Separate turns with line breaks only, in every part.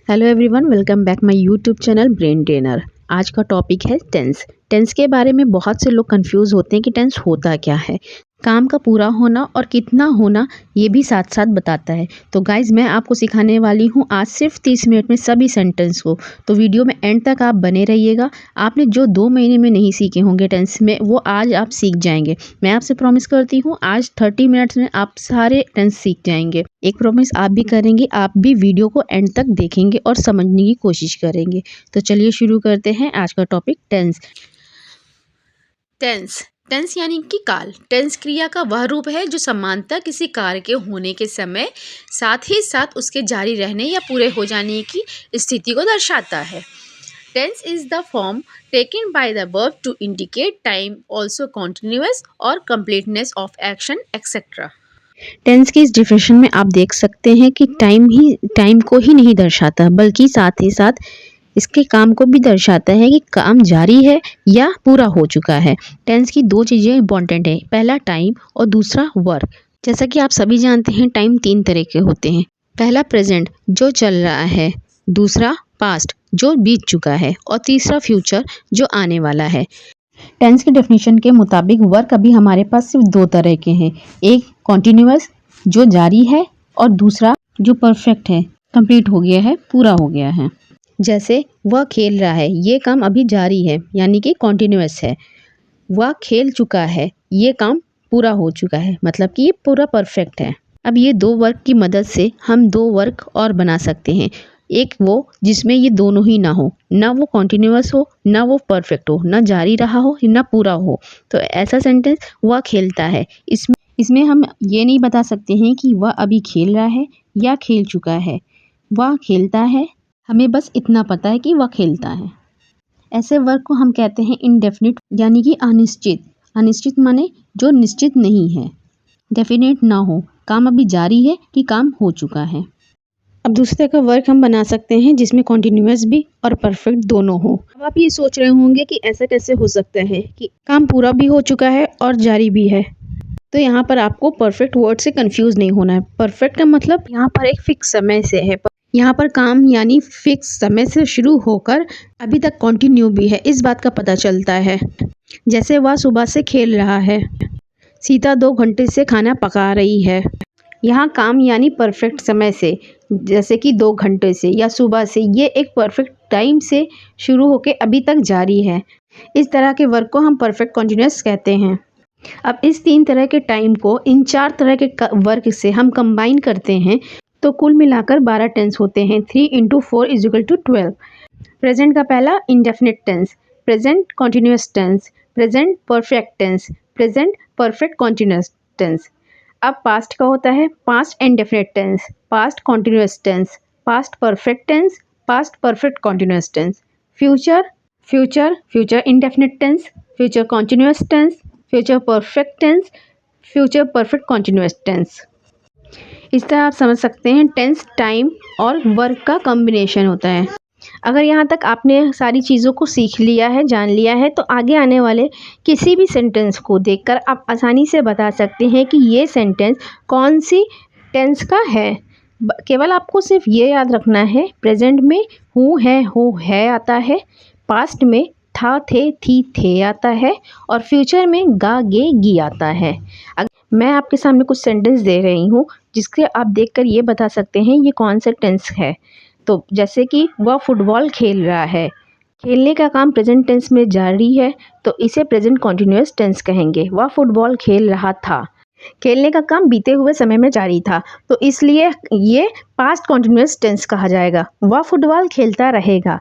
Hello everyone, welcome back my YouTube channel brain trainer. आज का topic है tense. Tense के बारे में बहुत से लोग कंफ्यूज होते हैं कि टेंस होता क्या है। काम का पूरा होना और कितना होना ये भी साथ साथ बताता है। तो गाइज मैं आपको सिखाने वाली हूँ आज सिर्फ 30 मिनट में सभी सेंटेंस को। तो वीडियो में एंड तक आप बने रहिएगा। आपने जो 2 महीने में नहीं सीखे होंगे टेंस में, वो आज आप सीख जाएंगे। मैं आपसे प्रॉमिस करती हूँ आज 30 मिनट्स में आप सारे टेंस सीख जाएंगे। एक प्रॉमिस आप भी करेंगे, आप भी वीडियो को एंड तक देखेंगे और समझने की कोशिश करेंगे। तो चलिए शुरू करते हैं आज का टॉपिक टेंस। टेंस टेंस यानी कि काल। टेंस क्रिया का वह रूप है जो समानता किसी कार्य के होने के समय साथ ही साथ उसके जारी रहने या पूरे हो जाने की स्थिति को दर्शाता है। Tense is the form taken by the verb to indicate time, also continuous और completeness of action etcetera. Tense की इस डिफिनेशन में आप देख सकते हैं कि टाइम को ही नहीं दर्शाता, बल्कि साथ ही साथ इसके काम को भी दर्शाता है कि काम जारी है या पूरा हो चुका है। टेंस की 2 चीज़ें इंपॉर्टेंट है, पहला टाइम और दूसरा वर्क। जैसा कि आप सभी जानते हैं टाइम 3 तरह के होते हैं। पहला प्रेजेंट जो चल रहा है, दूसरा पास्ट जो बीत चुका है और तीसरा फ्यूचर जो आने वाला है। टेंस की डेफिनेशन के मुताबिक वर्क अभी हमारे पास सिर्फ 2 तरह के हैं, एक कॉन्टिन्यूअस जो जारी है और दूसरा जो परफेक्ट है, कंप्लीट हो गया है, पूरा हो गया है। जैसे वह खेल रहा है, ये काम अभी जारी है यानी कि कॉन्टिन्यूअस है। वह खेल चुका है, ये काम पूरा हो चुका है, मतलब कि ये पूरा परफेक्ट है। अब ये 2 वर्क की मदद से हम 2 वर्क और बना सकते हैं। एक वो जिसमें ये दोनों ही ना हो, ना वो कॉन्टिन्यूअस हो ना वो परफेक्ट हो, ना जारी रहा हो ना पूरा हो। तो ऐसा सेंटेंस वह खेलता है। इसमें हम ये नहीं बता सकते हैं कि वह अभी खेल रहा है या खेल चुका है। वह खेलता है, हमें बस इतना पता है कि वह खेलता है। ऐसे वर्क को हम कहते हैं इनडेफिनिट यानी कि अनिश्चित। अनिश्चित माने जो निश्चित नहीं है, डेफिनेट ना हो, काम अभी जारी है कि काम हो चुका है। अब दूसरे का वर्क हम बना सकते हैं जिसमें कॉन्टिन्यूअस भी और परफेक्ट दोनों हो। अब आप ये सोच रहे होंगे कि ऐसा कैसे हो सकता है कि काम पूरा भी हो चुका है और जारी भी है। तो यहाँ पर आपको परफेक्ट वर्ड से कंफ्यूज नहीं होना है। परफेक्ट का मतलब यहाँ पर एक फिक्स समय से है। यहाँ पर काम यानी फिक्स समय से शुरू होकर अभी तक कंटिन्यू भी है, इस बात का पता चलता है। जैसे वह सुबह से खेल रहा है, सीता 2 घंटे से खाना पका रही है। यहाँ काम यानी परफेक्ट समय से, जैसे कि 2 घंटे से या सुबह से, ये एक परफेक्ट टाइम से शुरू होकर अभी तक जारी है। इस तरह के वर्क को हम परफेक्ट कंटिन्यूअस कहते हैं। अब इस 3 तरह के टाइम को इन 4 तरह के वर्क से हम कंबाइन करते हैं तो कुल मिलाकर 12 टेंस होते हैं। 3 × 4 = 12। प्रेजेंट का पहला indefinite tense, present continuous tense, present perfect tense, present perfect continuous tense. अब पास्ट का होता है past indefinite tense, past continuous tense, past perfect tense, past perfect continuous tense. Future indefinite tense, future continuous tense, future perfect tense, future perfect continuous tense. इस तरह आप समझ सकते हैं टेंस टाइम और वर्क का कॉम्बिनेशन होता है। अगर यहाँ तक आपने सारी चीज़ों को सीख लिया है, जान लिया है, तो आगे आने वाले किसी भी सेंटेंस को देखकर आप आसानी से बता सकते हैं कि ये सेंटेंस कौन सी टेंस का है। केवल आपको सिर्फ ये याद रखना है, प्रेजेंट में हूँ है हो है आता है, पास्ट में था थे थी थे आता है और फ्यूचर में गा गे गी आता है। मैं आपके सामने कुछ सेंटेंस दे रही हूँ जिसके आप देखकर ये बता सकते हैं ये कौन सा टेंस है। तो जैसे कि वह फुटबॉल खेल रहा है, खेलने का काम प्रेजेंट टेंस में जारी है तो इसे प्रेजेंट कॉन्टिन्यूअस टेंस कहेंगे। वह फुटबॉल खेल रहा था, खेलने का काम बीते हुए समय में जारी था तो इसलिए ये पास्ट कॉन्टिन्यूअस टेंस कहा जाएगा। वह फुटबॉल खेलता रहेगा,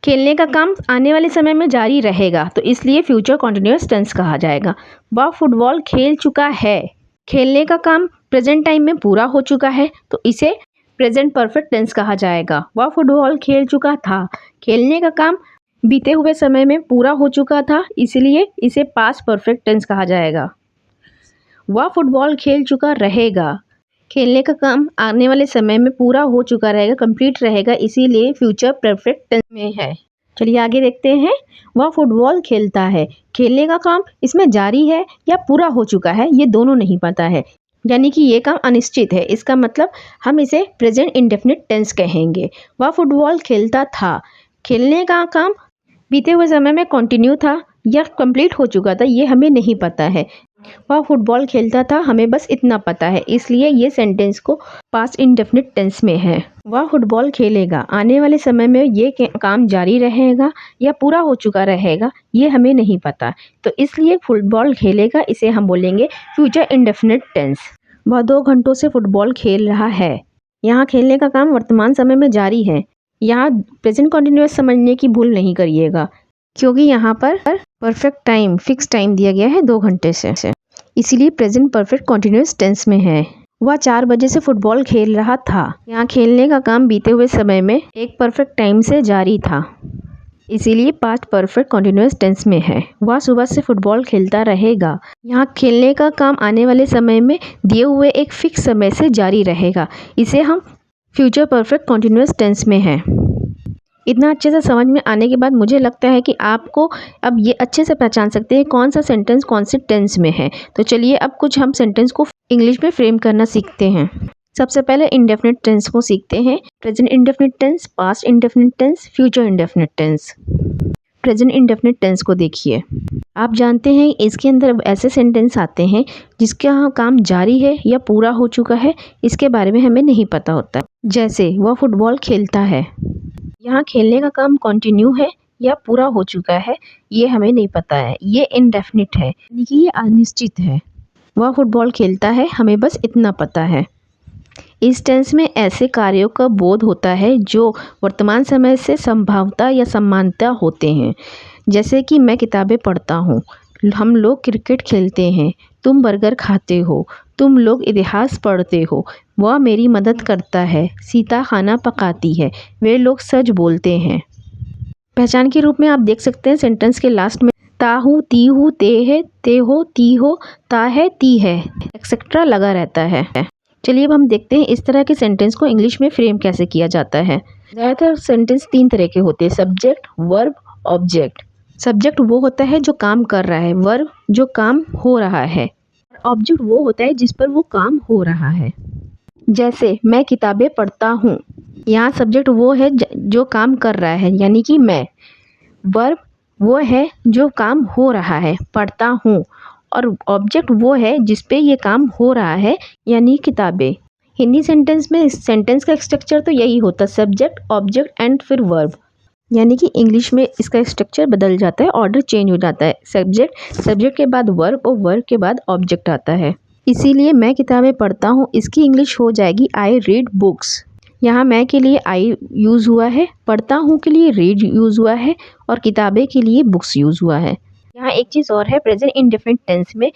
खेलने का काम आने वाले समय में जारी रहेगा तो इसलिए फ्यूचर कॉन्टिन्यूअस टेंस कहा जाएगा। वह फुटबॉल खेल चुका है, खेलने का काम प्रेजेंट टाइम में पूरा हो चुका है तो इसे प्रेजेंट परफेक्ट टेंस कहा जाएगा। वह फुटबॉल खेल चुका था, खेलने का काम बीते हुए समय में पूरा हो चुका था इसलिए इसे पास्ट परफेक्ट टेंस कहा जाएगा। वह फुटबॉल खेल चुका रहेगा, खेलने का काम आने वाले समय में पूरा हो चुका रहेगा, कंप्लीट रहेगा, इसीलिए फ्यूचर परफेक्ट टेंस में है। चलिए आगे देखते हैं। वह फुटबॉल खेलता है, खेलने का काम इसमें जारी है या पूरा हो चुका है, ये दोनों नहीं पता है। यानी कि ये काम अनिश्चित है। इसका मतलब हम इसे प्रेजेंट इंडेफिनिट टेंस कहेंगे। वह फुटबॉल खेलता था। खेलने का काम बीते हुए समय में कंटिन्यू था या कंप्लीट हो चुका था, ये हमें नहीं पता है। वह फुटबॉल खेलता था, हमें बस इतना पता है, इसलिए ये सेंटेंस को पास्ट इंडेफिनिट टेंस में है। वह फुटबॉल खेलेगा, आने वाले समय में ये काम जारी रहेगा या पूरा हो चुका रहेगा, ये हमें नहीं पता, तो इसलिए फुटबॉल खेलेगा इसे हम बोलेंगे फ्यूचर इंडेफिनिट टेंस। वह 2 घंटों से फुटबॉल खेल रहा है। यहाँ खेलने का काम वर्तमान समय में जारी है। यहाँ प्रेजेंट कंटिन्यूअस समझने की भूल नहीं करिएगा, क्योंकि यहाँ पर परफेक्ट टाइम, फिक्स टाइम दिया गया है 2 घंटे से, इसीलिए प्रेजेंट परफेक्ट कंटिन्यूअस टेंस में है। वह 4 बजे से फुटबॉल खेल रहा था। यहाँ खेलने का काम बीते हुए समय में एक परफेक्ट टाइम से जारी था, इसीलिए पास्ट परफेक्ट कंटिन्यूअस टेंस में है। वह सुबह से फुटबॉल खेलता रहेगा। यहाँ खेलने का काम आने वाले समय में दिए हुए एक फिक्स समय से जारी रहेगा, इसे हम फ्यूचर परफेक्ट कंटिन्यूअस टेंस में है। इतना अच्छे से समझ में आने के बाद मुझे लगता है कि आपको अब ये अच्छे से पहचान सकते हैं कौन सा सेंटेंस कौन से टेंस में है। तो चलिए अब कुछ हम सेंटेंस को इंग्लिश में फ्रेम करना सीखते हैं। सबसे पहले इंडेफिनिट टेंस को सीखते हैं। Present indefinite tense, past indefinite tense, future indefinite tense. Present indefinite tense को देखिए। आप जानते हैं इसके अंदर ऐसे सेंटेंस आते हैं जिसका काम जारी है या पूरा हो चुका है, इसके बारे में हमें नहीं पता होता। जैसे वह फुटबॉल खेलता है। यहाँ खेलने का काम कंटिन्यू है या पूरा हो चुका है, ये हमें नहीं पता है, ये इनडेफिनिट है, यानी कि ये अनिश्चित है। वह फुटबॉल खेलता है, हमें बस इतना पता है। इस टेंस में ऐसे कार्यों का बोध होता है जो वर्तमान समय से संभावता या समानता होते हैं। जैसे कि मैं किताबें पढ़ता हूँ, हम लोग क्रिकेट खेलते हैं, तुम बर्गर खाते हो, तुम लोग इतिहास पढ़ते हो, वह मेरी मदद करता है, सीता खाना पकाती है, वे लोग सच बोलते हैं। पहचान के रूप में आप देख सकते हैं सेंटेंस के लास्ट में ताहू, तीहू, ते है, ते हो, ती हो, ता है, ती है, एक्सेट्रा लगा रहता है। चलिए अब हम देखते हैं इस तरह के सेंटेंस को इंग्लिश में फ्रेम कैसे किया जाता है। ज़्यादातर सेंटेंस 3 तरह के होते हैं, सब्जेक्ट, वर्ब, ऑब्जेक्ट। सब्जेक्ट वो होता है जो काम कर रहा है, वर्ब जो काम हो रहा है, ऑब्जेक्ट वो होता है जिस पर वो काम हो रहा है। जैसे मैं किताबें पढ़ता हूँ, यहाँ सब्जेक्ट वो है जो काम कर रहा है, यानी कि मैं। वर्ब वो है जो काम हो रहा है, पढ़ता हूँ, और ऑब्जेक्ट वो है जिस पे ये काम हो रहा है, यानी किताबें। हिंदी सेंटेंस में सेंटेंस का स्ट्रक्चर तो यही होता है, सब्जेक्ट, ऑब्जेक्ट एंड फिर वर्ब। यानी कि इंग्लिश में इसका स्ट्रक्चर बदल जाता है, ऑर्डर चेंज हो जाता है। सब्जेक्ट के बाद वर्ब और वर्ब के बाद ऑब्जेक्ट आता है। इसीलिए मैं किताबें पढ़ता हूँ, इसकी इंग्लिश हो जाएगी आई रीड बुक्स। यहाँ मैं के लिए आई यूज़ हुआ है, पढ़ता हूँ के लिए रीड यूज़ हुआ है, और किताबें के लिए बुक्स यूज़ हुआ है। यहाँ एक चीज़ और है, प्रेजेंट इंडेफिनिट टेंस में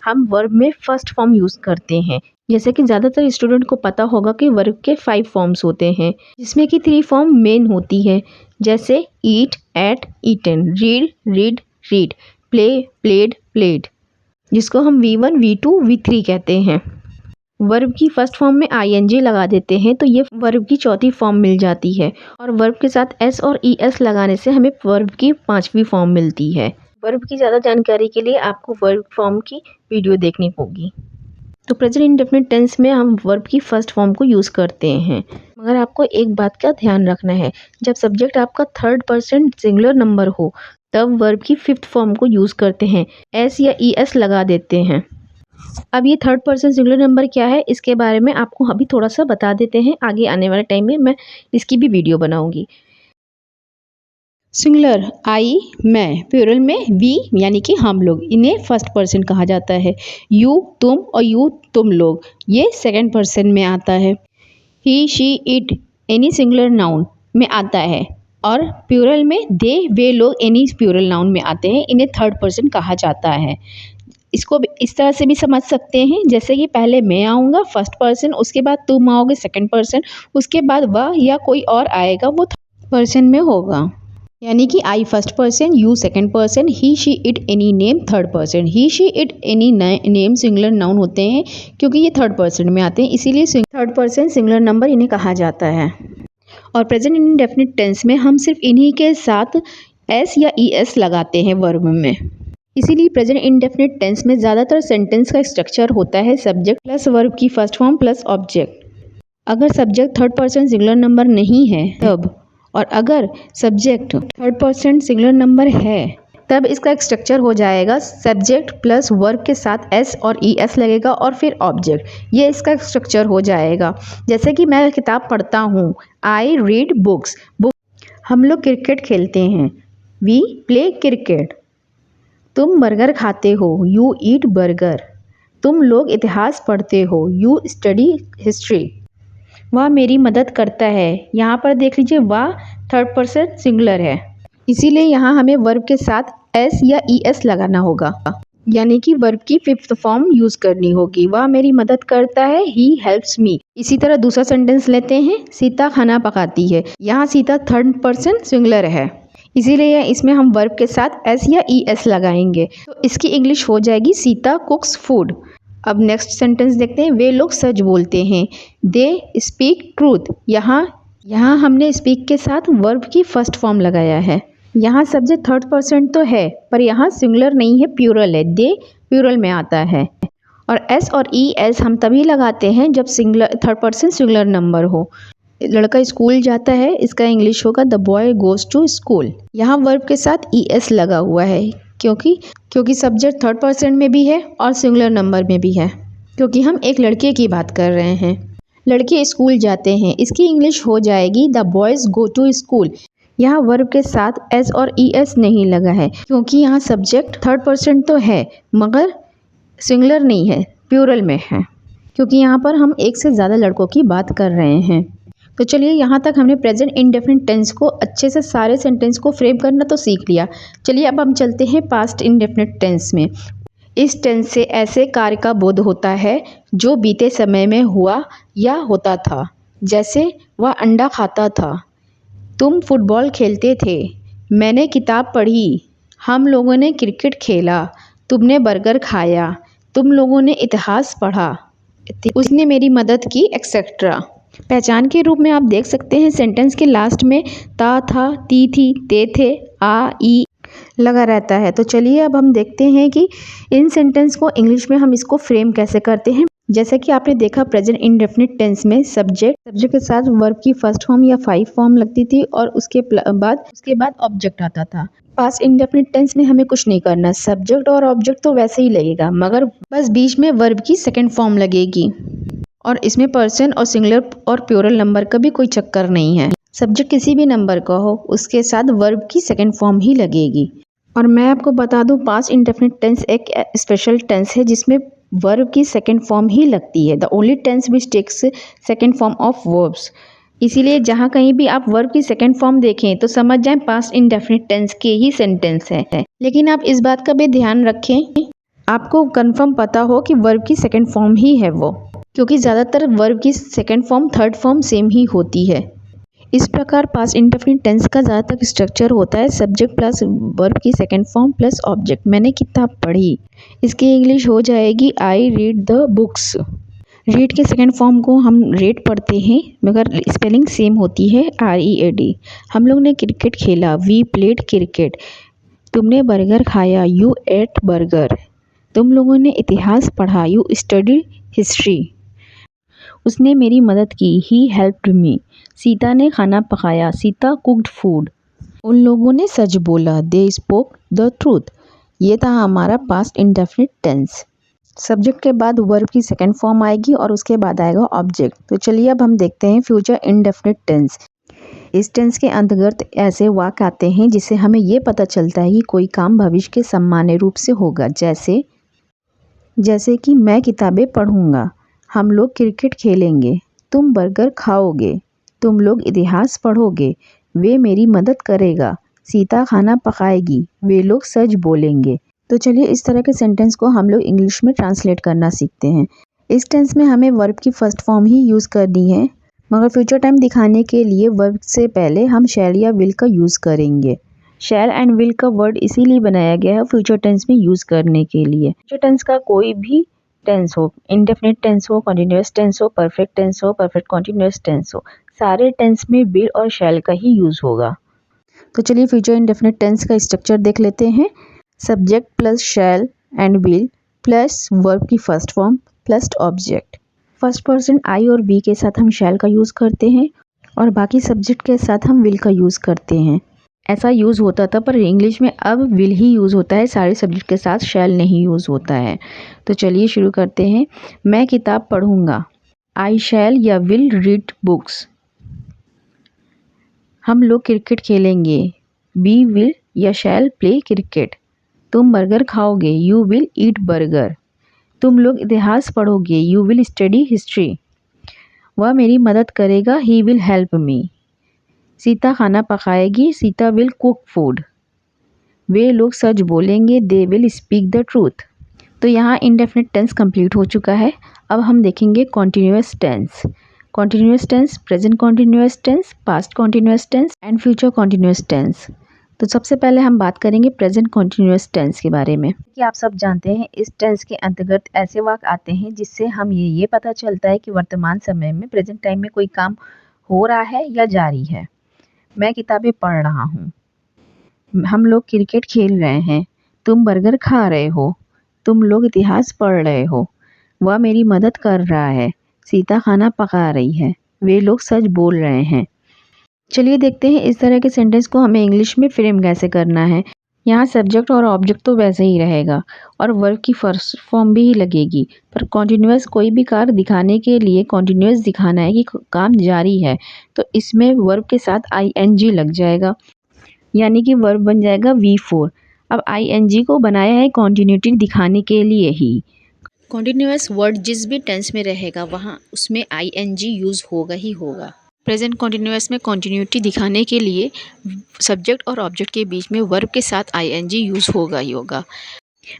हम वर्ब में फर्स्ट फॉर्म यूज़ करते हैं। जैसे कि ज़्यादातर स्टूडेंट को पता होगा कि वर्ब के 5 फॉर्म्स होते हैं, जिसमें कि 3 फॉर्म मेन होती है, जैसे eat, ate, eaten, read, read, read, play, played, played, जिसको हम V1, V2, V3 कहते हैं। वर्ब की फर्स्ट फॉर्म में ING लगा देते हैं तो ये वर्ब की चौथी फॉर्म मिल जाती है, और वर्ब के साथ S और ES लगाने से हमें वर्ब की 5वीं फॉर्म मिलती है। वर्ब की ज़्यादा जानकारी के लिए आपको वर्ब फॉर्म की वीडियो देखनी होगी। तो प्रेजेंट इंडेफिनिट टेंस में हम वर्ब की फर्स्ट फॉर्म को यूज़ करते हैं, मगर आपको एक बात का ध्यान रखना है, जब सब्जेक्ट आपका 3rd पर्सन सिंगुलर नंबर हो तब वर्ब की 5th फॉर्म को यूज़ करते हैं, S या ES लगा देते हैं। अब ये 3rd पर्सन सिंगुलर नंबर क्या है, इसके बारे में आपको अभी थोड़ा सा बता देते हैं, आगे आने वाले टाइम में मैं इसकी भी वीडियो बनाऊंगी। सिंगुलर आई, मैं, प्लूरल में वी यानी कि हम लोग, इन्हें फर्स्ट पर्सन कहा जाता है। यू, तुम, और यू, तुम लोग, ये 2nd पर्सन में आता है। He, she, it, any singular noun में आता है, और प्लूरल में दे, वे लोग, एनी प्लूरल नाउन में आते हैं, इन्हें 3rd पर्सन कहा जाता है। इसको इस तरह से भी समझ सकते हैं, जैसे कि पहले मैं आऊँगा फर्स्ट पर्सन, उसके बाद तुम आओगे 2nd पर्सन, उसके बाद वह या कोई और आएगा वो 3rd पर्सन में होगा। यानी कि I first person, you 2nd person, he, she, it, any name 3rd person. He, she, it, any name singular noun होते हैं क्योंकि ये 3rd पर्सन में आते हैं, इसीलिए 3rd पर्सन सिंगुलर नंबर इन्हें कहा जाता है। और प्रेजेंट इंडेफिनिट टेंस में हम सिर्फ इन्हीं के साथ S या ES लगाते हैं वर्ब में। इसीलिए प्रेजेंट इंडेफिनिट टेंस में ज़्यादातर सेंटेंस का स्ट्रक्चर होता है सब्जेक्ट प्लस वर्ब की फर्स्ट फॉर्म प्लस ऑब्जेक्ट। अगर subject third person singular number नहीं है तब, और अगर subject third person singular number है तब इसका एक स्ट्रक्चर हो जाएगा सब्जेक्ट प्लस वर्ब के साथ एस और ई एस लगेगा और फिर ऑब्जेक्ट। ये इसका स्ट्रक्चर हो जाएगा। जैसे कि मैं किताब पढ़ता हूँ, आई रीड बुक्स। हम लोग क्रिकेट खेलते हैं, वी प्ले क्रिकेट। तुम बर्गर खाते हो, यू ईट बर्गर। तुम लोग इतिहास पढ़ते हो, यू स्टडी हिस्ट्री। वह मेरी मदद करता है। यहाँ पर देख लीजिए वह थर्ड पर्सन सिंगुलर है, इसीलिए यहाँ हमें वर्ब के साथ एस या ई एस लगाना होगा, यानी कि वर्ब की फिफ्थ फॉर्म यूज करनी होगी। वह मेरी मदद करता है, ही हेल्प्स मी। इसी तरह दूसरा सेंटेंस लेते हैं, सीता खाना पकाती है। यहाँ सीता थर्ड पर्सन सिंगुलर है, इसीलिए इसमें हम वर्ब के साथ एस या ई एस लगाएंगे, तो इसकी इंग्लिश हो जाएगी सीता कुक्स फूड। अब नेक्स्ट सेंटेंस देखते हैं, वे लोग सच बोलते हैं, दे स्पीक ट्रूथ। यहाँ हमने स्पीक के साथ वर्ब की फर्स्ट फॉर्म लगाया है। यहाँ सब्जेक्ट थर्ड पर्सन तो है पर यहाँ सिंगुलर नहीं है, प्लूरल है, दे प्लूरल में आता है। और एस और ई एस हम तभी लगाते हैं जब singular third person singular number हो। लड़का स्कूल जाता है, इसका इंग्लिश होगा the boy goes to school. यहाँ वर्ब के साथ ई एस लगा हुआ है क्योंकि सब्जेक्ट थर्ड पर्सन में भी है और सिंगुलर नंबर में भी है, क्योंकि हम एक लड़के की बात कर रहे हैं। लड़के स्कूल जाते हैं, इसकी इंग्लिश हो जाएगी the boys go to school. यहाँ वर्ब के साथ एस और ई एस नहीं लगा है क्योंकि यहाँ सब्जेक्ट थर्ड पर्सन तो है मगर सिंगुलर नहीं है, प्लूरल में है, क्योंकि यहाँ पर हम एक से ज़्यादा लड़कों की बात कर रहे हैं। तो चलिए यहाँ तक हमने प्रेजेंट इंडेफिनिट टेंस को अच्छे से सारे सेंटेंस को फ्रेम करना तो सीख लिया। चलिए अब हम चलते हैं पास्ट इंडेफिनिट टेंस में। इस टेंस से ऐसे कार्य का बोध होता है जो बीते समय में हुआ या होता था, जैसे वह अंडा खाता था, तुम फुटबॉल खेलते थे, मैंने किताब पढ़ी, हम लोगों ने क्रिकेट खेला, तुमने बर्गर खाया, तुम लोगों ने इतिहास पढ़ा, उसने मेरी मदद की, एक्सेट्रा। पहचान के रूप में आप देख सकते हैं सेंटेंस के लास्ट में ता था, ती थी, ते थे, आ ई लगा रहता है। तो चलिए अब हम देखते हैं कि इन सेंटेंस को इंग्लिश में हम इसको फ्रेम कैसे करते हैं। जैसे कि आपने देखा प्रेजेंट इंडेफिनिट टेंस में सब्जेक्ट के साथ वर्ब की फर्स्ट फॉर्म या फाइव फॉर्म लगती थी और उसके बाद ऑब्जेक्ट आता था। पास्ट इंडेफिनिट टेंस में हमें कुछ नहीं करना, सब्जेक्ट और ऑब्जेक्ट तो वैसे ही लगेगा मगर बस बीच में वर्ब की सेकेंड फॉर्म लगेगी और इसमें पर्सन और सिंगुलर और प्लूरल नंबर का भी कोई चक्कर नहीं है। सब्जेक्ट किसी भी नंबर का हो उसके साथ वर्ब की सेकेंड फॉर्म ही लगेगी। और मैं आपको बता दूं पास्ट इंडेफिनिट टेंस एक स्पेशल टेंस है जिसमें वर्ब की सेकेंड फॉर्म ही लगती है, the only tense which takes second form of verbs. इसीलिए जहाँ कहीं भी आप वर्ब की सेकेंड फॉर्म देखें तो समझ जाएं पास्ट इंडेफिनिट टेंस के ही सेंटेंस है। लेकिन आप इस बात का भी ध्यान रखें, आपको कंफर्म पता हो कि वर्ब की सेकेंड फॉर्म ही है वो, क्योंकि ज़्यादातर वर्ब की second form third form same ही होती है। इस प्रकार पास्ट इंडेफिनिट टेंस का ज़्यादातर स्ट्रक्चर होता है सब्जेक्ट प्लस वर्ब की सेकेंड फॉर्म प्लस ऑब्जेक्ट। मैंने किताब पढ़ी, इसकी इंग्लिश हो जाएगी I read the books. Read के सेकेंड फॉर्म को हम रेड पढ़ते हैं मगर स्पेलिंग सेम होती है, READ। हम लोग ने क्रिकेट खेला, वी प्लेड क्रिकेट। तुमने बर्गर खाया, यू एट बर्गर। तुम लोगों ने इतिहास पढ़ा, यू स्टडी हिस्ट्री। उसने मेरी मदद की, ही हेल्प्ड मी। सीता ने खाना पकाया, सीता कुक्ड फूड। उन लोगों ने सच बोला, दे स्पोक द ट्रूथ। ये था हमारा पास्ट इंडेफिनिट टेंस। सब्जेक्ट के बाद वर्ब की सेकेंड फॉर्म आएगी और उसके बाद आएगा ऑब्जेक्ट। तो चलिए अब हम देखते हैं फ्यूचर इंडेफिनिट टेंस। इस टेंस के अंतर्गत ऐसे वाक्य आते हैं जिससे हमें ये पता चलता है कि कोई काम भविष्य के सामान्य रूप से होगा, जैसे कि मैं किताबें पढ़ूंगा, हम लोग क्रिकेट खेलेंगे, तुम बर्गर खाओगे, तुम लोग इतिहास पढ़ोगे, वे मेरी मदद करेगा, सीता खाना पकाएगी, वे लोग सच बोलेंगे। तो चलिए इस तरह के सेंटेंस को हम लोग इंग्लिश में ट्रांसलेट करना सीखते हैं। इस टेंस में हमें वर्ब की फर्स्ट फॉर्म ही यूज़ करनी है मगर फ्यूचर टाइम दिखाने के लिए वर्ब से पहले हम शैल या विल का यूज़ करेंगे। शैल एंड विल का वर्ड इसीलिए बनाया गया है फ्यूचर टेंस में यूज़ करने के लिए। फ्यूचर टेंस का कोई भी टेंस हो, इंडेफिनिट टेंस हो, कॉन्टिन्यूअस टेंस हो, परफेक्ट टेंस हो, परफेक्ट कॉन्टिन्यूअस टेंस हो, सारे टेंस में विल और शैल का ही यूज़ होगा। तो चलिए फ्यूचर इंडेफिनिट टेंस का स्ट्रक्चर देख लेते हैं। Subject plus shall and will plus verb की first form plus object. First person I और वी के साथ हम शैल का यूज़ करते हैं और बाकी सब्जेक्ट के साथ हम विल का यूज़ करते हैं। ऐसा यूज़ होता था पर इंग्लिश में अब विल ही यूज़ होता है, सारे सब्जेक्ट के साथ शैल नहीं यूज़ होता है। तो चलिए शुरू करते हैं। मैं किताब पढ़ूंगा, आई शैल या विल रीड बुक्स। हम लोग क्रिकेट खेलेंगे, वी विल या शैल प्ले क्रिकेट। तुम बर्गर खाओगे, यू विल ईट बर्गर। तुम लोग इतिहास पढ़ोगे, यू विल स्टडी हिस्ट्री। वह मेरी मदद करेगा, he will help me. Sita खाना पकाएगी, सीता विल कुक फूड। वे लोग सच बोलेंगे, they will speak the truth. तो यहाँ इंडेफिनिट टेंस कंप्लीट हो चुका है। अब हम देखेंगे continuous tense. Continuous tense, present continuous tense, past continuous tense and future continuous tense. तो सबसे पहले हम बात करेंगे प्रेजेंट कॉन्टिन्यूअस टेंस के बारे में कि आप सब जानते हैं इस टेंस के अंतर्गत ऐसे वाक्य आते हैं जिससे हम ये पता चलता है कि वर्तमान समय में प्रेजेंट टाइम में कोई काम हो रहा है या जारी है। मैं किताबें पढ़ रहा हूँ, हम लोग क्रिकेट खेल रहे हैं, तुम बर्गर खा रहे हो, तुम लोग इतिहास पढ़ रहे हो, वह मेरी मदद कर रहा है, सीता खाना पका रही है, वे लोग सच बोल रहे हैं। चलिए देखते हैं इस तरह के सेंटेंस को हमें इंग्लिश में फ्रेम कैसे करना है। यहाँ सब्जेक्ट और ऑब्जेक्ट तो वैसे ही रहेगा और वर्ब की फर्स्ट फॉर्म भी ही लगेगी, पर कॉन्टिन्यूअस कोई भी कार्य दिखाने के लिए कॉन्टिन्यूअस दिखाना है कि काम जारी है, तो इसमें वर्ब के साथ ING लग जाएगा, यानी कि वर्ब बन जाएगा V4। अब ING को बनाया है कॉन्टिन्यूटी दिखाने के लिए ही। कॉन्टिन्यूअस वर्ड जिस भी टेंस में रहेगा वहाँ उसमें ING यूज़ होगा ही होगा। प्रेजेंट कॉन्टिन्यूअस में कॉन्टिन्यूटी दिखाने के लिए सब्जेक्ट और ऑब्जेक्ट के बीच में वर्ब के साथ ING यूज़ होगा ही होगा।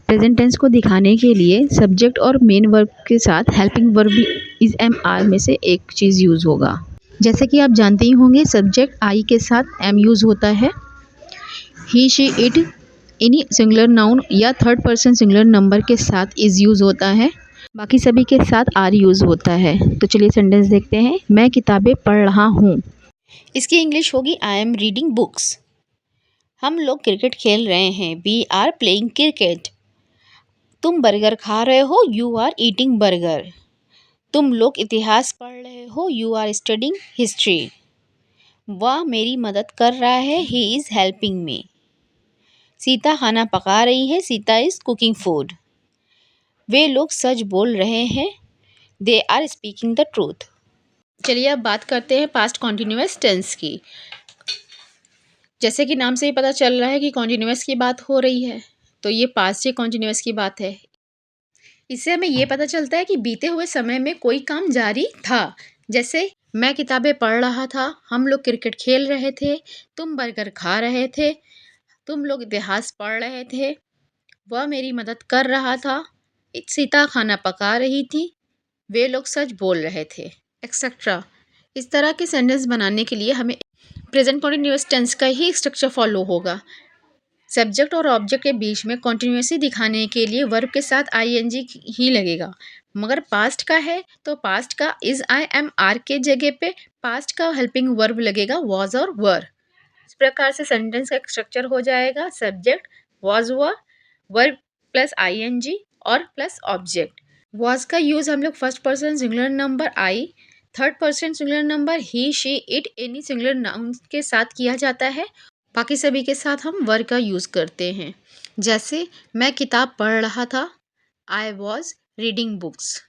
प्रेजेंट टेंस को दिखाने के लिए सब्जेक्ट और मेन वर्ब के साथ हेल्पिंग वर्ब इज MR में से एक चीज़ यूज़ होगा। जैसे कि आप जानते ही होंगे सब्जेक्ट आई के साथ M यूज़ होता है, he she it any singular noun या थर्ड पर्सन सिंगुलर नंबर के साथ इज यूज़ होता है, बाकी सभी के साथ आर यूज़ होता है। तो चलिए सेंटेंस देखते हैं। मैं किताबें पढ़ रहा हूँ, इसकी इंग्लिश होगी आई एम रीडिंग बुक्स। हम लोग क्रिकेट खेल रहे हैं, वी आर प्लेइंग क्रिकेट। तुम बर्गर खा रहे हो, यू आर ईटिंग बर्गर। तुम लोग इतिहास पढ़ रहे हो, यू आर स्टडिंग हिस्ट्री। वह मेरी मदद कर रहा है, he is helping me. Sita खाना पका रही है, सीता इज़ कुकिंग फूड। वे लोग सच बोल रहे हैं, they are speaking the truth. चलिए अब बात करते हैं पास्ट कॉन्टिन्यूअस टेंस की। जैसे कि नाम से ही पता चल रहा है कि कॉन्टिन्यूअस की बात हो रही है, तो ये पास्ट कॉन्टिन्यूअस की बात है। इससे हमें ये पता चलता है कि बीते हुए समय में कोई काम जारी था। जैसे मैं किताबें पढ़ रहा था, हम लोग क्रिकेट खेल रहे थे, तुम बर्गर खा रहे थे, तुम लोग इतिहास पढ़ रहे थे, वह मेरी मदद कर रहा था, सीता खाना पका रही थी, वे लोग सच बोल रहे थे, एक्सेट्रा। इस तरह के सेंटेंस बनाने के लिए हमें प्रेजेंट कॉन्टिन्यूअस टेंस का ही स्ट्रक्चर फॉलो होगा। सब्जेक्ट और ऑब्जेक्ट के बीच में कॉन्टिन्यूअसली दिखाने के लिए वर्ब के साथ ING ही लगेगा। मगर पास्ट का है तो पास्ट का इज IMR के जगह पे पास्ट का हेल्पिंग वर्ब लगेगा वॉज और वर। इस प्रकार से सेंटेंस का स्ट्रक्चर हो जाएगा subject was were, verb plus ING और प्लस ऑब्जेक्ट। वॉज का यूज़ हम लोग first person singular number I, third person singular number he she it any singular noun के साथ किया जाता है। बाकी सभी के साथ हम वर का यूज़ करते हैं। जैसे मैं किताब पढ़ रहा था, आई वॉज रीडिंग बुक्स।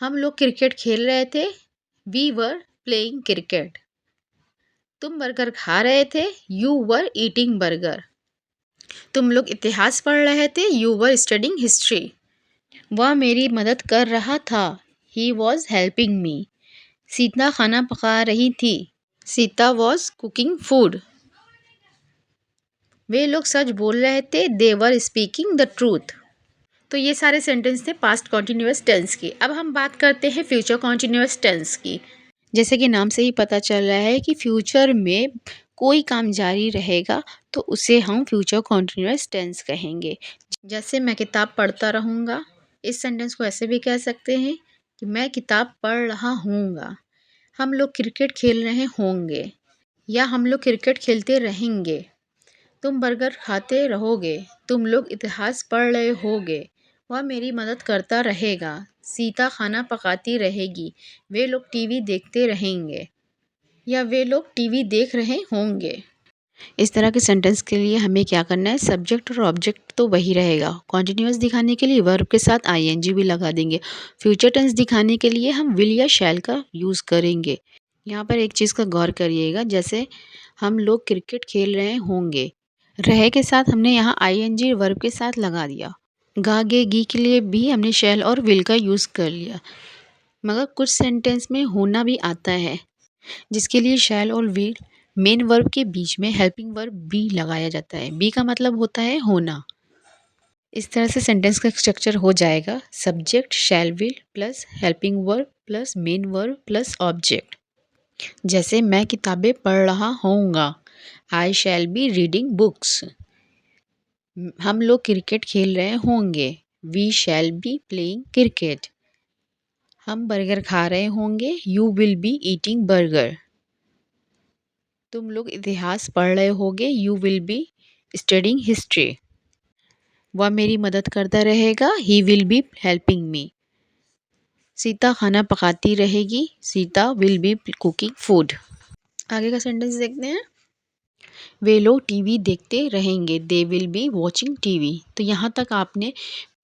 हम लोग क्रिकेट खेल रहे थे, वी वर प्लेइंग क्रिकेट। तुम बर्गर खा रहे थे, यू वर ईटिंग बर्गर। तुम लोग इतिहास पढ़ रहे थे, यू वर स्टडिंग हिस्ट्री। वह मेरी मदद कर रहा था, he was helping me. Sita खाना पका रही थी, सीता वॉज कुकिंग फूड। वे लोग सच बोल रहे थे, दे वर स्पीकिंग द ट्रूथ। तो ये सारे सेंटेंस थे पास्ट कॉन्टिन्यूअस टेंस की। अब हम बात करते हैं फ्यूचर कॉन्टिन्यूअस टेंस की। जैसे कि नाम से ही पता चल रहा है कि फ्यूचर में कोई काम जारी रहेगा तो उसे हम फ्यूचर कॉन्टिन्यूअस टेंस कहेंगे। जैसे मैं किताब पढ़ता रहूँगा, इस सेंटेंस को ऐसे भी कह सकते हैं कि मैं किताब पढ़ रहा हूँगा। हम लोग क्रिकेट खेल रहे होंगे या हम लोग क्रिकेट खेलते रहेंगे। तुम बर्गर खाते रहोगे, तुम लोग इतिहास पढ़ रहे होगे। वह मेरी मदद करता रहेगा, सीता खाना पकाती रहेगी, वे लोग टीवी देखते रहेंगे या वे लोग टीवी देख रहे होंगे। इस तरह के सेंटेंस के लिए हमें क्या करना है, सब्जेक्ट और ऑब्जेक्ट तो वही रहेगा। कॉन्टिन्यूअस दिखाने के लिए वर्ब के साथ आईएनजी भी लगा देंगे। फ्यूचर टेंस दिखाने के लिए हम विल या शैल का यूज़ करेंगे। यहाँ पर एक चीज़ का गौर करिएगा, जैसे हम लोग क्रिकेट खेल रहे होंगे, रहे के साथ हमने यहाँ आईएनजी वर्ब के साथ लगा दिया। गा गे गी के लिए भी हमने शैल और विल का यूज़ कर लिया। मगर कुछ सेंटेंस में होना भी आता है, जिसके लिए शैल और विल मेन वर्ब के बीच में हेल्पिंग वर्ब बी लगाया जाता है। बी का मतलब होता है होना। इस तरह से सेंटेंस का स्ट्रक्चर हो जाएगा, subject shall will plus helping verb plus main verb plus object. जैसे मैं किताबें पढ़ रहा होऊंगा, I shall be reading books. हम लोग क्रिकेट खेल रहे होंगे, we shall be playing cricket. हम बर्गर खा रहे होंगे, you will be eating burger. तुम लोग इतिहास पढ़ रहे होगे, you will be studying history. वह मेरी मदद करता रहेगा, he will be helping me. Sita खाना पकाती रहेगी, Sita will be cooking food. आगे का सेंटेंस देखते हैं। वे लोग टीवी देखते रहेंगे, they will be watching TV. तो यहाँ तक आपने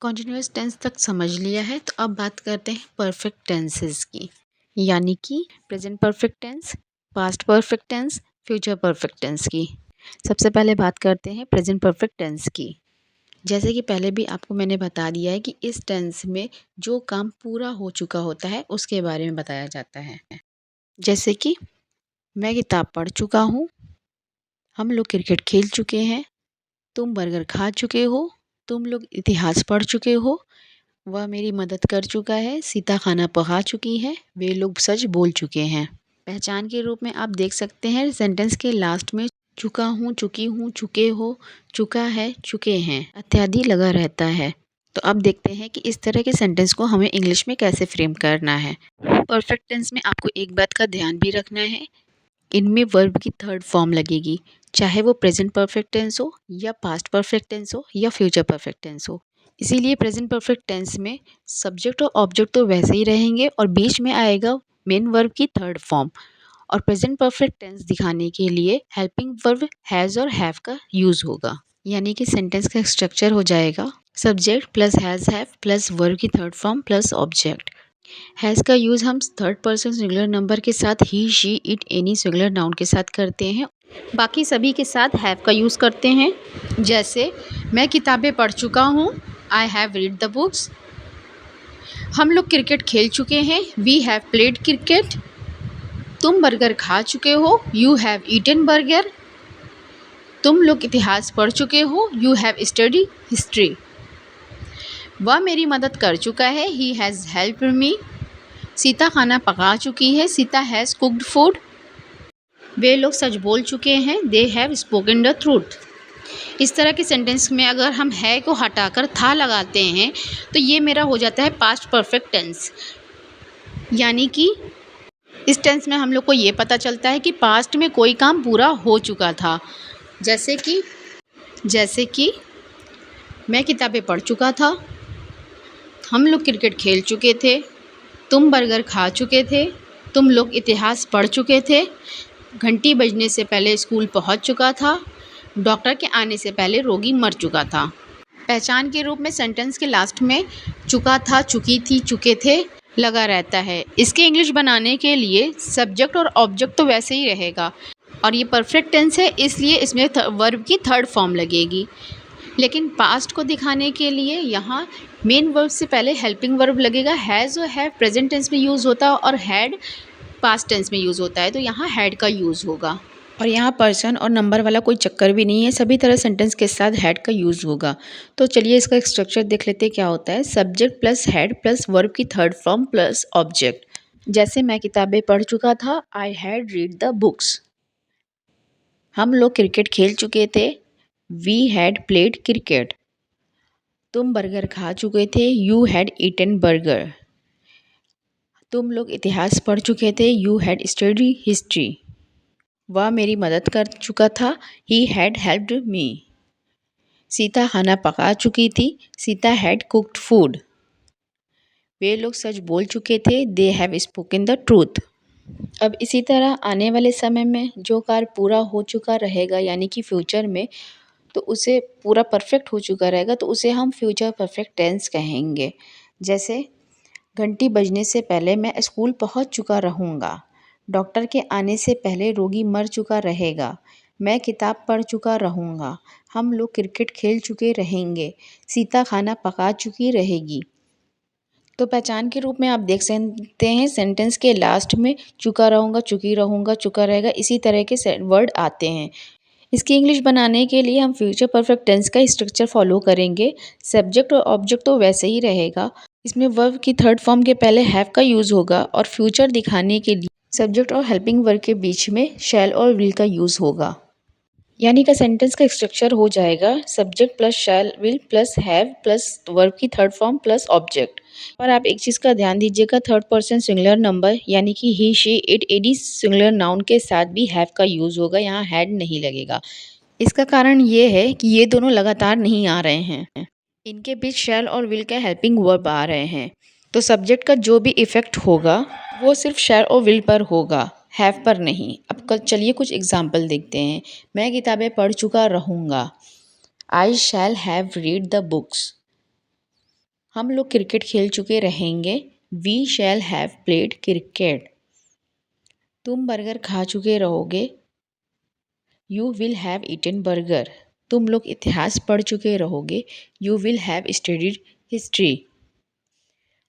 कॉन्टिन्यूअस टेंस तक समझ लिया है। तो अब बात करते हैं परफेक्ट टेंसेस की, यानी कि present perfect tense, past perfect tense, future perfect tense की। सबसे पहले बात करते हैं प्रेजेंट परफेक्ट टेंस की। जैसे कि पहले भी आपको मैंने बता दिया है कि इस टेंस में जो काम पूरा हो चुका होता है उसके बारे में बताया जाता है। जैसे कि मैं किताब पढ़ चुका हूँ, हम लोग क्रिकेट खेल चुके हैं, तुम बर्गर खा चुके हो, तुम लोग इतिहास पढ़ चुके हो, वह मेरी मदद कर चुका है, सीता खाना पका चुकी है, वे लोग सच बोल चुके हैं। पहचान के रूप में आप देख सकते हैं सेंटेंस के लास्ट में चुका हूँ, चुकी हूँ, चुके हो, चुका है, चुके हैं इत्यादि लगा रहता है। तो अब देखते हैं कि इस तरह के सेंटेंस को हमें इंग्लिश में कैसे फ्रेम करना है। परफेक्ट टेंस में आपको एक बात का ध्यान भी रखना है, इनमें वर्ब की थर्ड फॉर्म लगेगी, चाहे वो प्रेजेंट परफेक्ट टेंस हो या पास्ट परफेक्ट टेंस हो या फ्यूचर परफेक्ट टेंस हो। इसीलिए प्रेजेंट परफेक्ट टेंस में सब्जेक्ट और ऑब्जेक्ट तो वैसे ही रहेंगे और बीच में आएगा मेन वर्ब की थर्ड फॉर्म। और प्रेजेंट परफेक्ट टेंस दिखाने के लिए हेल्पिंग वर्ब हैज़ और हैव का यूज़ होगा। यानी कि सेंटेंस का स्ट्रक्चर हो जाएगा subject plus has have plus verb की third form plus object. Has का यूज़ हम थर्ड पर्सन सिंगुलर नंबर के साथ he, she, it, any singular noun के साथ करते हैं। बाकी सभी के साथ हैव का यूज़ करते हैं। जैसे मैं किताबें पढ़ चुका हूँ, I have read the books. हम लोग क्रिकेट खेल चुके हैं, वी हैव प्लेड क्रिकेट। तुम बर्गर खा चुके हो, यू हैव ईटन बर्गर। तुम लोग इतिहास पढ़ चुके हो, यू हैव स्टडी हिस्ट्री। वह मेरी मदद कर चुका है, he has helped me. Sita खाना पका चुकी है, सीता हैज़ कुक्ड फूड। वे लोग सच बोल चुके हैं, they have spoken the truth. इस तरह के सेंटेंस में अगर हम है को हटाकर था लगाते हैं तो ये मेरा हो जाता है पास्ट परफेक्ट टेंस। यानी कि इस टेंस में हम लोग को ये पता चलता है कि पास्ट में कोई काम पूरा हो चुका था। जैसे कि मैं किताबें पढ़ चुका था, हम लोग क्रिकेट खेल चुके थे, तुम बर्गर खा चुके थे, तुम लोग इतिहास पढ़ चुके थे, घंटी बजने से पहले स्कूल पहुंच चुका था, डॉक्टर के आने से पहले रोगी मर चुका था। पहचान के रूप में सेंटेंस के लास्ट में चुका था, चुकी थी, चुके थे लगा रहता है। इसके इंग्लिश बनाने के लिए सब्जेक्ट और ऑब्जेक्ट तो वैसे ही रहेगा और ये परफेक्ट टेंस है, इसलिए इसमें वर्ब की थर्ड फॉर्म लगेगी। लेकिन पास्ट को दिखाने के लिए यहाँ मेन वर्ब से पहले हेल्पिंग वर्ब लगेगा। हैज़ और हैव प्रेजेंट टेंस में यूज़ होता है और हैड पास्ट टेंस में यूज़ होता है, तो यहाँ हैड का यूज़ होगा। और यहाँ पर्सन और नंबर वाला कोई चक्कर भी नहीं है, सभी तरह सेंटेंस के साथ हैड का यूज़ होगा। तो चलिए इसका स्ट्रक्चर देख लेते हैं क्या होता है। Subject plus had plus verb की थर्ड फॉर्म प्लस ऑब्जेक्ट। जैसे मैं किताबें पढ़ चुका था, I had read the books. हम लोग क्रिकेट खेल चुके थे, वी हैड प्लेड क्रिकेट। तुम बर्गर खा चुके थे, यू हैड ईटन बर्गर। तुम लोग इतिहास पढ़ चुके थे, यू हैड स्टडी हिस्ट्री। वह मेरी मदद कर चुका था। He had helped me. Sita खाना पका चुकी थी। Sita had cooked food. वे लोग सच बोल चुके थे। They have spoken the truth. अब इसी तरह आने वाले समय में जो कार्य पूरा हो चुका रहेगा यानी कि फ्यूचर में, तो उसे पूरा परफेक्ट हो चुका रहेगा तो उसे हम फ्यूचर परफेक्ट टेंस कहेंगे। जैसे घंटी बजने से पहले मैं स्कूल पहुंच चुका रहूँगा। डॉक्टर के आने से पहले रोगी मर चुका रहेगा। मैं किताब पढ़ चुका रहूँगा। हम लोग क्रिकेट खेल चुके रहेंगे। सीता खाना पका चुकी रहेगी। तो पहचान के रूप में आप देख सकते हैं सेंटेंस के लास्ट में चुका रहूँगा, चुकी रहूँगा, चुका रहेगा, इसी तरह के वर्ड आते हैं। इसकी इंग्लिश बनाने के लिए हम फ्यूचर परफेक्ट टेंस का स्ट्रक्चर फॉलो करेंगे। सब्जेक्ट और ऑब्जेक्ट तो वैसे ही रहेगा। इसमें वर्ब की थर्ड फॉर्म के पहले हैव का यूज़ होगा और फ्यूचर दिखाने के लिए सब्जेक्ट और हेल्पिंग वर्ब के बीच में शैल और विल का यूज़ होगा। यानी का सेंटेंस का स्ट्रक्चर हो जाएगा subject plus shell will plus have plus verb की थर्ड फॉर्म प्लस ऑब्जेक्ट। और आप एक चीज़ का ध्यान दीजिएगा, थर्ड पर्सन सिंगुलर नंबर यानी कि he she it any singular noun के साथ भी हैव का यूज़ होगा, यहाँ हैड नहीं लगेगा। इसका कारण ये है कि ये दोनों लगातार नहीं आ रहे हैं, इनके बीच शैल और विल का हेल्पिंग वर्ब आ रहे हैं। तो सब्जेक्ट का जो भी इफ़ेक्ट होगा वो सिर्फ शैल और विल पर होगा, हैव पर नहीं। अब चलिए कुछ एग्जाम्पल देखते हैं। मैं किताबें पढ़ चुका रहूँगा। I shall have read the books. हम लोग क्रिकेट खेल चुके रहेंगे। We shall have played cricket. तुम बर्गर खा चुके रहोगे। You will have eaten burger. तुम लोग इतिहास पढ़ चुके रहोगे। You will have studied history.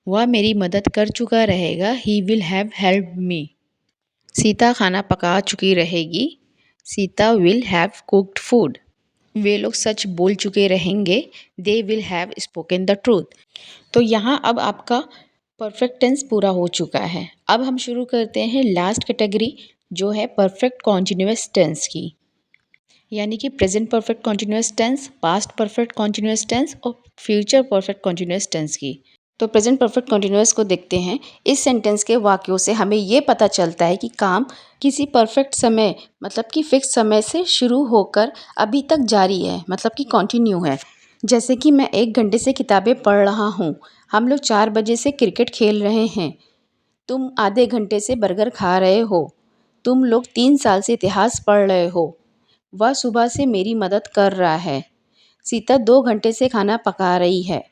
वह मेरी मदद कर चुका रहेगा। He will have helped me. Sita खाना पका चुकी रहेगी। Sita will have cooked food. वे लोग सच बोल चुके रहेंगे। They will have spoken the truth. तो यहाँ अब आपका परफेक्ट टेंस पूरा हो चुका है। अब हम शुरू करते हैं लास्ट कैटेगरी जो है परफेक्ट कॉन्टिन्यूअस टेंस की, यानी कि present perfect continuous tense, past perfect continuous tense और फ्यूचर परफेक्ट कॉन्टिन्यूअस टेंस की। तो प्रेजेंट परफेक्ट कॉन्टिन्यूअस को देखते हैं। इस सेंटेंस के वाक्यों से हमें ये पता चलता है कि काम किसी परफेक्ट समय मतलब कि फिक्स समय से शुरू होकर अभी तक जारी है, मतलब कि कंटिन्यू है। जैसे कि मैं 1 घंटे से किताबें पढ़ रहा हूँ। हम लोग 4 बजे से क्रिकेट खेल रहे हैं। तुम आधे घंटे से बर्गर खा रहे हो। तुम लोग 3 साल से इतिहास पढ़ रहे हो। वह सुबह से मेरी मदद कर रहा है। सीता 2 घंटे से खाना पका रही है।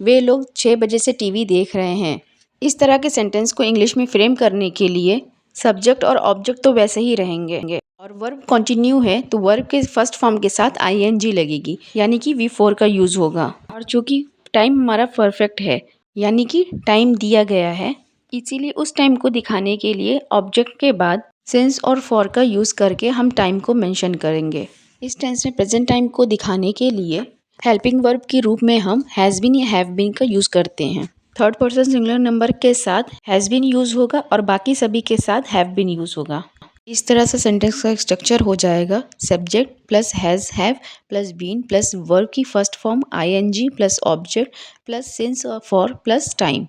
वे लोग 6 बजे से टीवी देख रहे हैं। इस तरह के सेंटेंस को इंग्लिश में फ्रेम करने के लिए सब्जेक्ट और ऑब्जेक्ट तो वैसे ही रहेंगे और वर्ब कंटिन्यू है तो वर्ब के फर्स्ट फॉर्म के साथ आईएनजी लगेगी, यानी कि V4 का यूज़ होगा। और चूँकि टाइम हमारा परफेक्ट है यानी कि टाइम दिया गया है, इसीलिए उस टाइम को दिखाने के लिए ऑब्जेक्ट के बाद सिंस और फॉर का यूज़ करके हम टाइम को मेंशन करेंगे। इस टेंस में प्रेजेंट टाइम को दिखाने के लिए हेल्पिंग वर्ब के रूप में हम हैज़ बीन या हैव बीन का यूज़ करते हैं। थर्ड पर्सन सिंगुलर नंबर के साथ हैज़ बीन यूज़ होगा और बाकी सभी के साथ हैव बीन यूज़ होगा। इस तरह से सेंटेंस का स्ट्रक्चर हो जाएगा subject plus has have plus been plus verb की first form ING plus object plus since और फॉर प्लस टाइम।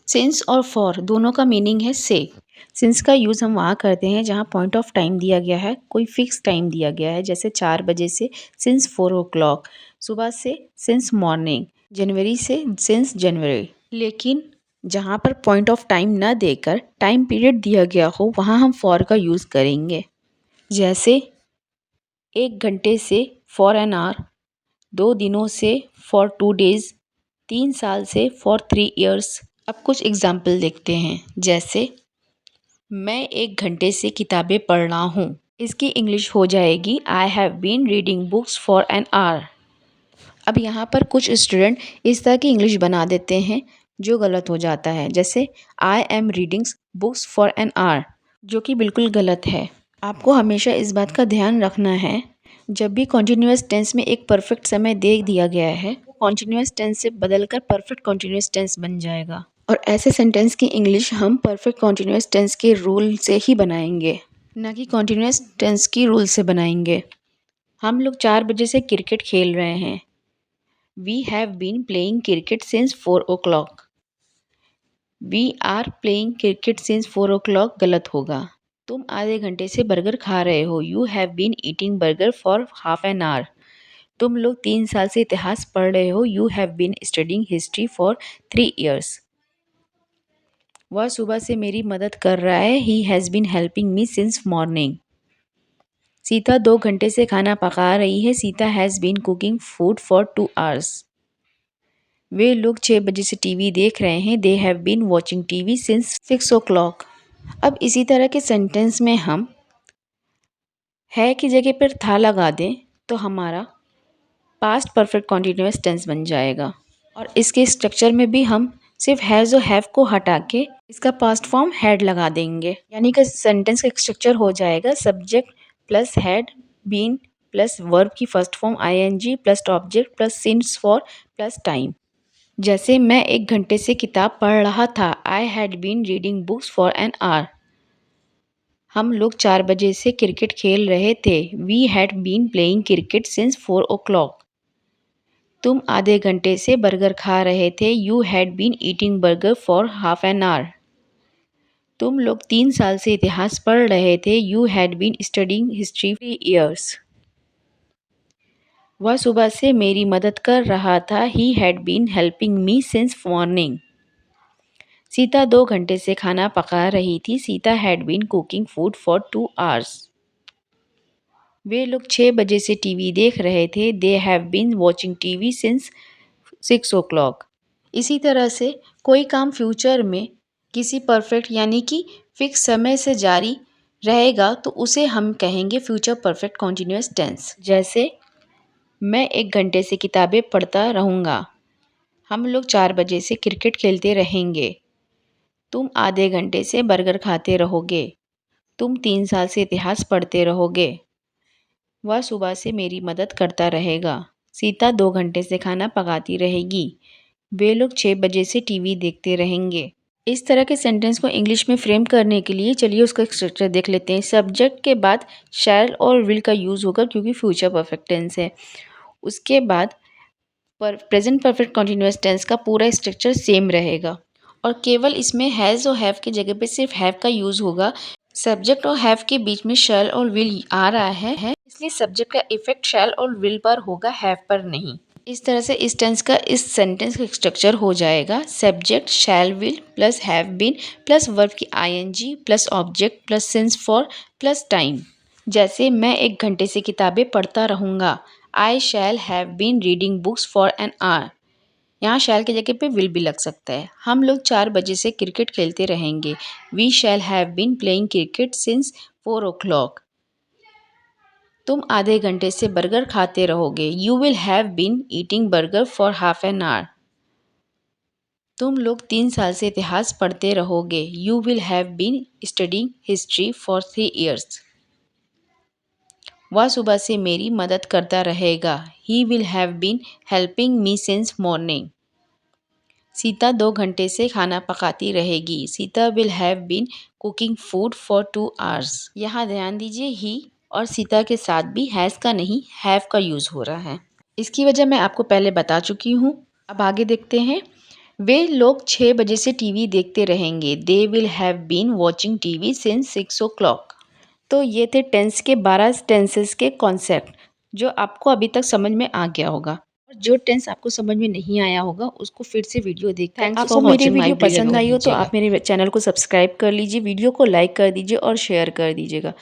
सिंस और फॉर दोनों का मीनिंग है से। सिंस का यूज़ हम वहाँ करते हैं जहाँ पॉइंट ऑफ टाइम दिया गया है, कोई फिक्स टाइम दिया गया है, जैसे 4 बजे से सिंस 4 o'clock, सुबह से सिंस मॉर्निंग, जनवरी से सिंस जनवरी। लेकिन जहाँ पर पॉइंट ऑफ टाइम ना देकर टाइम पीरियड दिया गया हो वहाँ हम फॉर का यूज़ करेंगे। जैसे 1 घंटे से फॉर एन आवर, 2 दिनों से फॉर 2 days, 3 साल से फॉर 3 years। अब कुछ एग्जाम्पल देखते हैं। जैसे मैं 1 घंटे से किताबें पढ़ रहा हूँ। इसकी इंग्लिश हो जाएगी I have been reading books for an hour. अब यहाँ पर कुछ स्टूडेंट इस तरह की इंग्लिश बना देते हैं जो गलत हो जाता है, जैसे I am reading books for an our, जो कि बिल्कुल गलत है। आपको हमेशा इस बात का ध्यान रखना है, जब भी कॉन्टिन्यूअस टेंस में एक परफेक्ट समय दे दिया गया है, कॉन्टिन्यूअस टेंस से बदलकर परफेक्ट कॉन्टिन्यूअस टेंस बन जाएगा। और ऐसे सेंटेंस की इंग्लिश हम परफेक्ट कॉन्टिन्यूअस टेंस के रूल से ही बनाएंगे, ना कि कॉन्टिन्यूअस टेंस की रूल से बनाएंगे। हम लोग 4 बजे से क्रिकेट खेल रहे हैं। We have been playing cricket since 4 o'clock। We are playing cricket since 4 o'clock गलत होगा। तुम आधे घंटे से बर्गर खा रहे हो। You have been eating burger for half an hour. तुम लोग 3 साल से इतिहास पढ़ रहे हो। You have been studying history for 3 years। वह सुबह से मेरी मदद कर रहा है। He has been helping me since morning. Sita 2 घंटे से खाना पका रही है। Sita has been cooking food for 2 hours। वे लोग 6 बजे से टीवी देख रहे हैं। They have been watching TV since 6 o'clock। अब इसी तरह के सेंटेंस में हम है की जगह पर था लगा दें तो हमारा पास्ट परफेक्ट कॉन्टिन्यूअस टेंस बन जाएगा। और इसके स्ट्रक्चर में भी हम सिर्फ हैज़ और हैव को हटा के इसका पास्ट फॉर्म हैड लगा देंगे, यानी कि सेंटेंस का स्ट्रक्चर हो जाएगा subject plus had been plus verb की first form ING plus object plus since for plus time. जैसे मैं 1 घंटे से किताब पढ़ रहा था। I had been reading books for an hour. हम लोग 4 बजे से क्रिकेट खेल रहे थे। We had been playing cricket since 4 o'clock। तुम आधे घंटे से बर्गर खा रहे थे। You had been eating burger for half an hour. तुम लोग 3 साल से इतिहास पढ़ रहे थे। You had been studying history 3 years। वह सुबह से मेरी मदद कर रहा था। He had been helping me since morning. Sita 2 घंटे से खाना पका रही थी। Sita had been cooking food for 2 hours। वे लोग 6 बजे से टीवी देख रहे थे। They have been watching TV since 6 o'clock। इसी तरह से कोई काम फ्यूचर में किसी परफेक्ट यानी कि फिक्स समय से जारी रहेगा तो उसे हम कहेंगे फ्यूचर परफेक्ट कॉन्टिन्यूअस टेंस। जैसे मैं 1 घंटे से किताबें पढ़ता रहूँगा। हम लोग 4 बजे से क्रिकेट खेलते रहेंगे। तुम आधे घंटे से बर्गर खाते रहोगे। तुम 3 साल से इतिहास पढ़ते रहोगे। वह सुबह से मेरी मदद करता रहेगा। सीता 2 घंटे से खाना पकाती रहेगी। वे लोग 6 बजे से टीवी देखते रहेंगे। इस तरह के सेंटेंस को इंग्लिश में फ्रेम करने के लिए चलिए उसका एक स्ट्रक्चर देख लेते हैं। सब्जेक्ट के बाद शैल और विल का यूज़ होगा क्योंकि फ्यूचर परफेक्ट टेंस है। उसके बाद प्रेजेंट परफेक्ट कॉन्टिन्यूअस टेंस का पूरा स्ट्रक्चर सेम रहेगा और केवल इसमें हैज़ और हैव की जगह पे सिर्फ हैव का यूज़ होगा। सब्जेक्ट और हैव के बीच में शैल और विल आ रहा है, इसलिए सब्जेक्ट का इफेक्ट शैल और विल पर होगा, हैव पर नहीं। इस तरह से इस टेंस का इस सेंटेंस का स्ट्रक्चर हो जाएगा subject shall will plus have been plus verb की ING plus object plus since for plus time. जैसे मैं 1 घंटे से किताबें पढ़ता रहूँगा। I shall have been reading books for an hour. यहाँ शैल की जगह पे विल भी लग सकता है। हम लोग 4 बजे से क्रिकेट खेलते रहेंगे। We shall have been playing cricket since 4 o'clock। तुम आधे घंटे से बर्गर खाते रहोगे। You will have been eating burger for half an hour. तुम लोग 3 साल से इतिहास पढ़ते रहोगे। You will have been studying history for 3 years। वह सुबह से मेरी मदद करता रहेगा। He will have been helping me since morning. Sita 2 घंटे से खाना पकाती रहेगी। Sita will have been cooking food for 2 hours। यहाँ ध्यान दीजिए ही और सीता के साथ भी हैज़ का नहीं हैव का यूज़ हो रहा है। इसकी वजह मैं आपको पहले बता चुकी हूँ। अब आगे देखते हैं। वे लोग 6 बजे से टीवी देखते रहेंगे। They will have been watching TV since 6 o'clock। तो ये थे टेंस के 12 टेंसेस के कॉन्सेप्ट जो आपको अभी तक समझ में आ गया होगा। और जो टेंस आपको समझ में नहीं आया होगा उसको फिर से वीडियो देखकर आपको मेरी वीडियो पसंद आई हो तो आप मेरे चैनल को सब्सक्राइब कर लीजिए, वीडियो को लाइक कर दीजिए और शेयर कर दीजिएगा।